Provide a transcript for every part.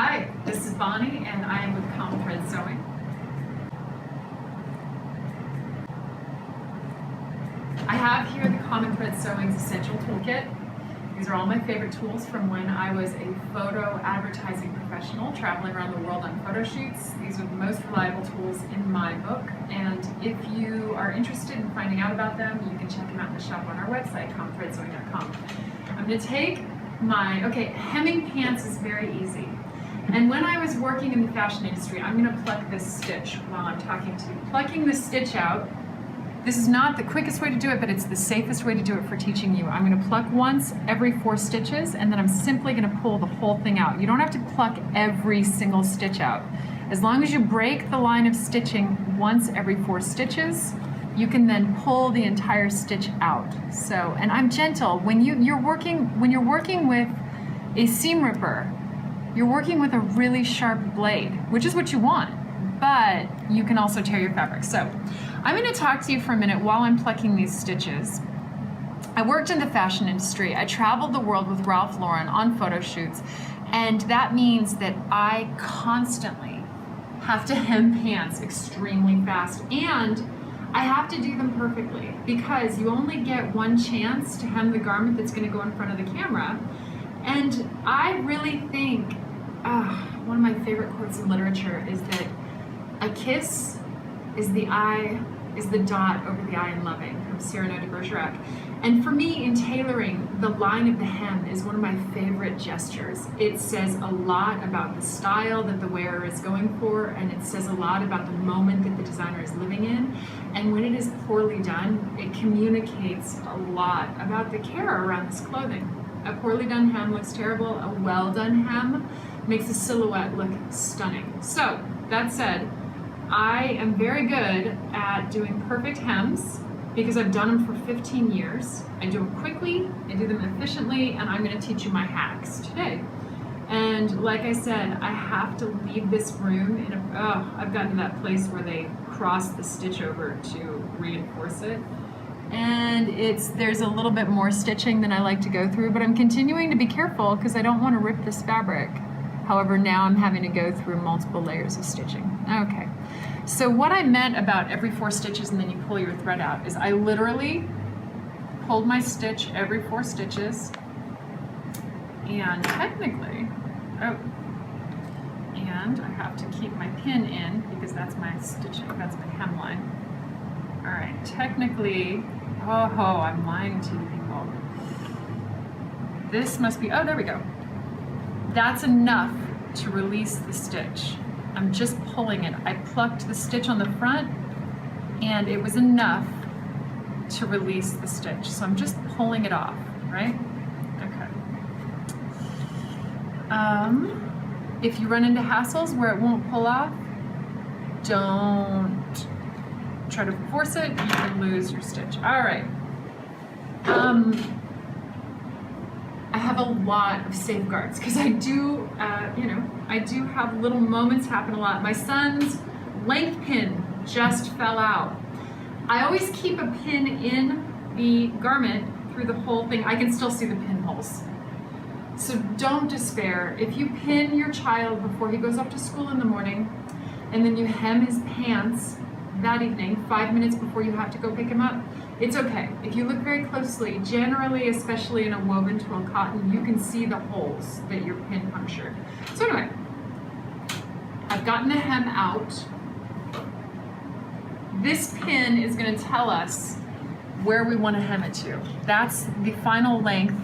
Hi, this is Bonnie and I am with Common Thread Sewing. I have here the Common Thread Sewing's Essential Toolkit. These are all my favorite tools from when I was a photo advertising professional traveling around the world on photo shoots. These are the most reliable tools in my book, and if you are interested in finding out about them, you can check them out in the shop on our website, commonthreadsewing.com. I'm going to take hemming pants is very easy. And when I was working in the fashion industry, I'm going to pluck this stitch while I'm talking to you. Plucking this stitch out, this is not the quickest way to do it, but it's the safest way to do it for teaching you. I'm going to pluck once every 4 stitches, and then I'm simply going to pull the whole thing out. You don't have to pluck every single stitch out. As long as you break the line of stitching once every 4 stitches, you can then pull the entire stitch out. So, and I'm gentle. When you're working with a seam ripper, you're working with a really sharp blade, which is what you want, but you can also tear your fabric. So I'm going to talk to you for a minute while I'm plucking these stitches. I worked in the fashion industry. I traveled the world with Ralph Lauren on photo shoots, and that means that I constantly have to hem pants extremely fast, and I have to do them perfectly because you only get one chance to hem the garment that's going to go in front of the camera. And I really think one of my favorite quotes in literature is that a kiss is the dot over the I in loving, from Cyrano de Bergerac. And for me, in tailoring, the line of the hem is one of my favorite gestures. It says a lot about the style that the wearer is going for, and it says a lot about the moment that the designer is living in. And when it is poorly done, it communicates a lot about the care around this clothing. A poorly done hem looks terrible. A well done hem makes a silhouette look stunning. So, that said, I am very good at doing perfect hems because I've done them for 15 years. I do them quickly, I do them efficiently, and I'm going to teach you my hacks today. And like I said, I have to leave this room in I've gotten to that place where they cross the stitch over to reinforce it. And there's a little bit more stitching than I like to go through, but I'm continuing to be careful because I don't want to rip this fabric. However, now I'm having to go through multiple layers of stitching. Okay, so what I meant about every 4 stitches and then you pull your thread out is I literally pulled my stitch every 4 stitches, and technically, and I have to keep my pin in because that's my stitching, that's my hemline. All right, technically, I'm lying to you people. This must be, there we go. That's enough to release the stitch. I'm just pulling it. I plucked the stitch on the front and it was enough to release the stitch. So I'm just pulling it off, right? Okay. If you run into hassles where it won't pull off, don't try to force it, you can lose your stitch. All right. I have a lot of safeguards because I do, I do have little moments happen a lot. My son's length pin just fell out. I always keep a pin in the garment through the whole thing. I can still see the pinholes. So don't despair. If you pin your child before he goes off to school in the morning, and then you hem his pants that evening, 5 minutes before you have to go pick him up, it's okay. If you look very closely, generally, especially in a woven twill cotton, you can see the holes that your pin punctured. So anyway, I've gotten the hem out. This pin is going to tell us where we want to hem it to. That's the final length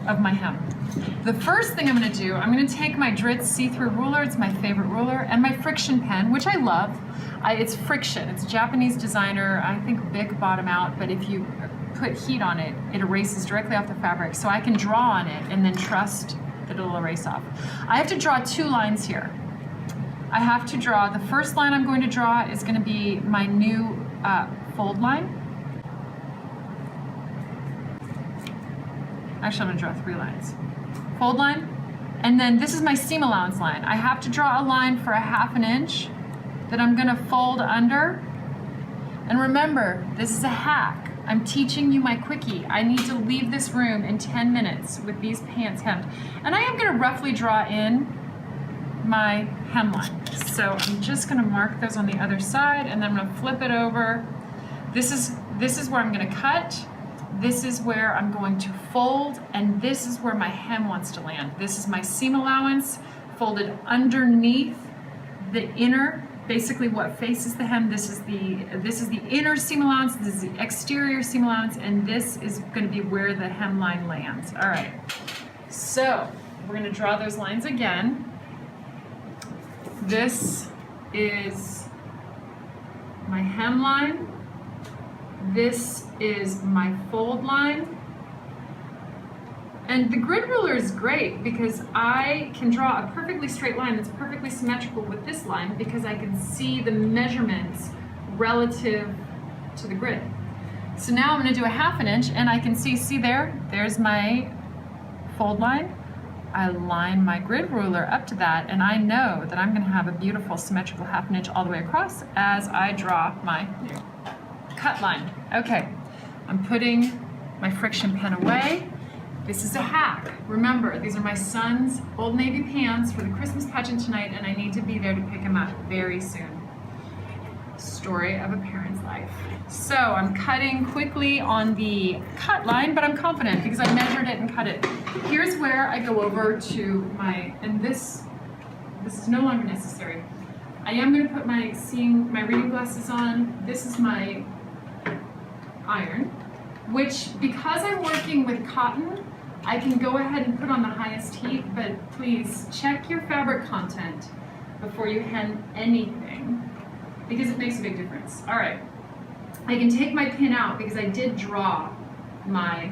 of my hem. The first thing I'm going to do, I'm going to take my Dritz see-through ruler, it's my favorite ruler, and my friction pen, which I love. It's Friction. It's a Japanese designer. I think Bic bought them out, but if you put heat on it, it erases directly off the fabric. So I can draw on it and then trust that it'll erase off. I have to draw 2 lines here. I have to draw, the first line I'm going to draw is going to be my new fold line. Actually, I'm going to draw 3 lines. Fold line, and then this is my seam allowance line. I have to draw a line for a 1/2 inch that I'm gonna fold under. And remember, this is a hack. I'm teaching you my quickie. I need to leave this room in 10 minutes with these pants hemmed. And I am gonna roughly draw in my hemline. So I'm just going to mark those on the other side, and then I'm going to flip it over. This is where I'm going to cut. This is where I'm going to fold, and this is where my hem wants to land. This is my seam allowance folded underneath the inner, basically what faces the hem. This is the inner seam allowance, this is the exterior seam allowance, and this is going to be where the hemline lands. All right, so we're going to draw those lines again. This is my hemline. This is my fold line. And the grid ruler is great because I can draw a perfectly straight line that's perfectly symmetrical with this line because I can see the measurements relative to the grid. So now I'm going to do a 1/2 inch, and I can see there's my fold line. I line my grid ruler up to that, and I know that I'm going to have a beautiful symmetrical 1/2 inch all the way across as I draw my cut line. Okay, I'm putting my friction pen away. This is a hack. Remember, these are my son's Old Navy pants for the Christmas pageant tonight, and I need to be there to pick him up very soon. Story of a parent's life. So I'm cutting quickly on the cut line, but I'm confident because I measured it and cut it. Here's where I go over to my, and this is no longer necessary. I am going to put my reading glasses on. This is my iron, which because I'm working with cotton, I can go ahead and put on the highest heat, but please check your fabric content before you hem anything because it makes a big difference. All right, I can take my pin out because I did draw my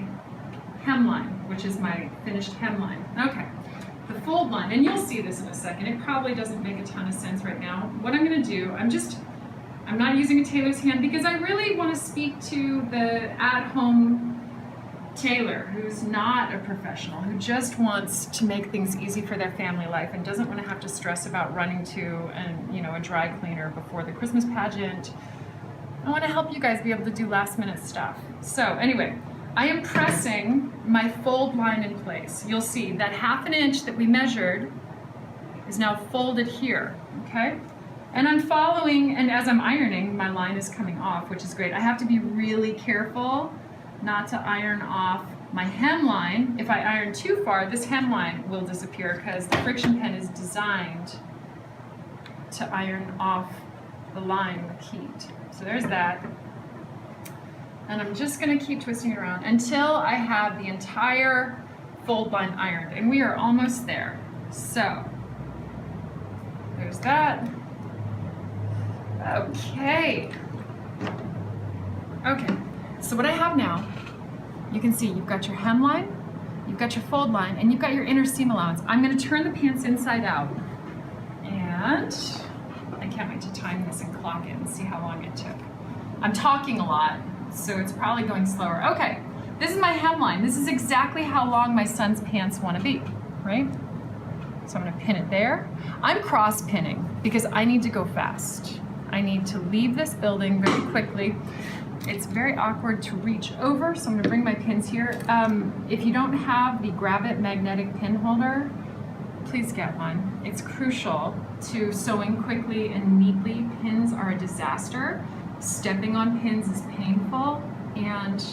hemline, which is my finished hemline. Okay, the fold line, and you'll see this in a second. It probably doesn't make a ton of sense right now. What I'm going to do, I'm not using a tailor's hand because I really want to speak to the at-home tailor who's not a professional, who just wants to make things easy for their family life and doesn't want to have to stress about running to a dry cleaner before the Christmas pageant. I want to help you guys be able to do last minute stuff. So anyway, I am pressing my fold line in place. You'll see that 1/2 inch that we measured is now folded here, okay? And I'm following, and as I'm ironing, my line is coming off, which is great. I have to be really careful not to iron off my hemline. If I iron too far, this hemline will disappear because the friction pen is designed to iron off the line with heat. So there's that. And I'm just going to keep twisting it around until I have the entire fold line ironed. And we are almost there. So there's that. Okay. Okay. So what I have now, you can see you've got your hemline, you've got your fold line, and you've got your inner seam allowance. I'm going to turn the pants inside out. And I can't wait to time this and clock it and see how long it took. I'm talking a lot, so it's probably going slower. Okay, this is my hemline. This is exactly how long my son's pants want to be, right? So I'm going to pin it there. I'm cross pinning because I need to go fast. I need to leave this building very quickly. It's very awkward to reach over, so I'm going to bring my pins here. If you don't have the Grab It magnetic pin holder, please get one. It's crucial to sewing quickly and neatly. Pins are a disaster. Stepping on pins is painful, and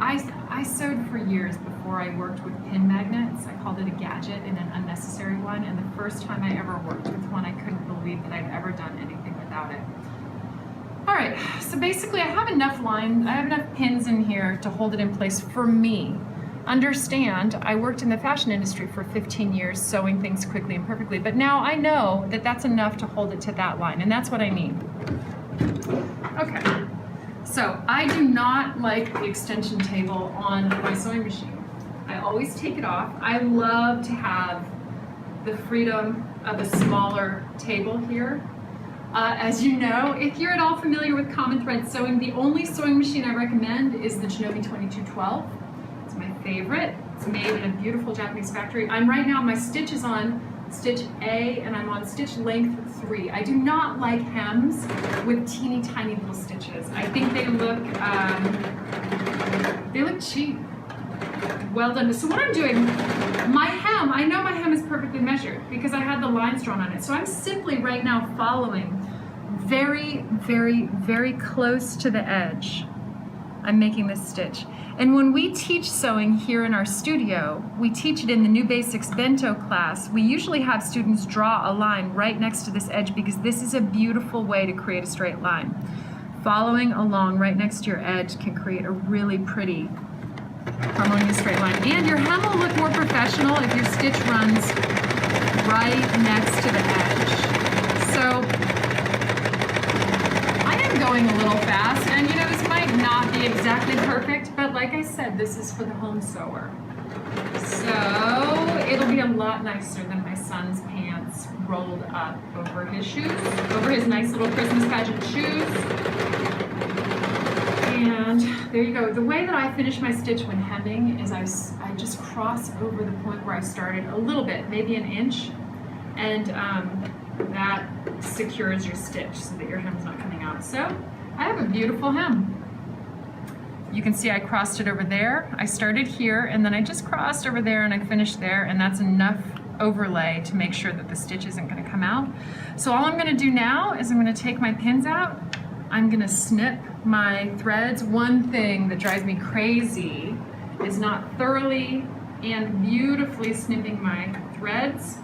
I sewed for years before I worked with pin magnets. I called it a gadget and an unnecessary one, and the first time I ever worked with one, I couldn't believe that I'd ever done anything without it. All right, so basically I have enough pins in here to hold it in place for me. Understand, I worked in the fashion industry for 15 years, sewing things quickly and perfectly, but now I know that that's enough to hold it to that line, and that's what I need. Okay, so I do not like the extension table on my sewing machine. I always take it off. I love to have the freedom of a smaller table here. As you know, if you're at all familiar with Common Thread sewing, the only sewing machine I recommend is the Janome 2212. It's my favorite. It's made in a beautiful Japanese factory. Right now, my stitch is on stitch A, and I'm on stitch length 3. I do not like hems with teeny tiny little stitches. I think they look cheap. Well done. So what I'm doing, my hem, I know my hem is perfectly measured because I had the lines drawn on it. So I'm simply right now following very, very, very close to the edge. I'm making this stitch. And when we teach sewing here in our studio, we teach it in the New Basics Bento class. We usually have students draw a line right next to this edge because this is a beautiful way to create a straight line. Following along right next to your edge can create a really pretty harmonious straight line. And your hem will look more professional if your stitch runs right next to the edge. So I am going a little fast, and you know, this might not be exactly perfect, but like I said, this is for the home sewer. So it'll be a lot nicer than my son's pants rolled up over his shoes, over his nice little Christmas pageant shoes. And there you go. The way that I finish my stitch when hemming is I just cross over the point where I started a little bit, maybe an inch, and that secures your stitch so that your hem's not coming out. So I have a beautiful hem. You can see I crossed it over there. I started here and then I just crossed over there and I finished there, and that's enough overlay to make sure that the stitch isn't going to come out. So all I'm going to do now is I'm going to take my pins out. I'm going to snip my threads. One thing that drives me crazy is not thoroughly and beautifully snipping my threads.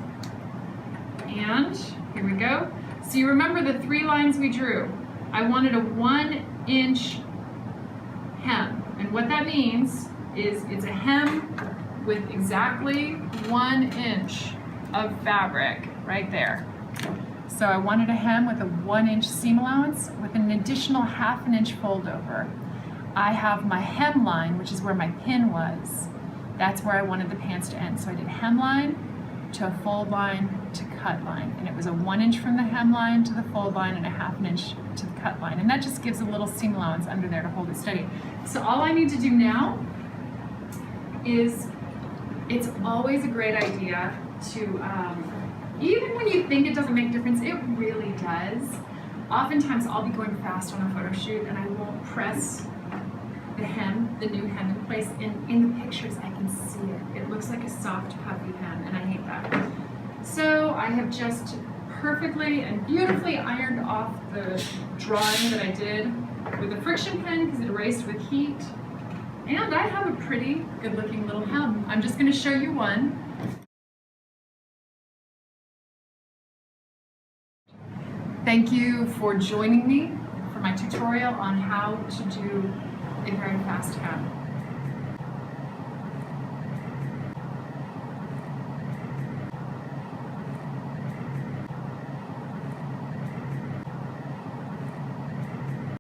And here we go. So you remember the 3 lines we drew. I wanted a 1-inch hem. And what that means is it's a hem with exactly 1 inch of fabric right there. So I wanted a hem with a 1-inch seam allowance with an additional 1/2 inch fold over. I have my hem line, which is where my pin was. That's where I wanted the pants to end. So I did hem line to a fold line to cut line. And it was a 1 inch from the hem line to the fold line and a 1/2 inch to the cut line. And that just gives a little seam allowance under there to hold it steady. So all I need to do now is, it's always a great idea to, even when you think it doesn't make a difference, it really does. Oftentimes I'll be going fast on a photo shoot and I won't press the hem, the new hem in place. And in the pictures I can see it. It looks like a soft, puffy hem, and I hate that. So I have just perfectly and beautifully ironed off the drawing that I did with a friction pen because it erased with heat. And I have a pretty good looking little hem. I'm just going to show you one. Thank you for joining me for my tutorial on how to do a very fast hem.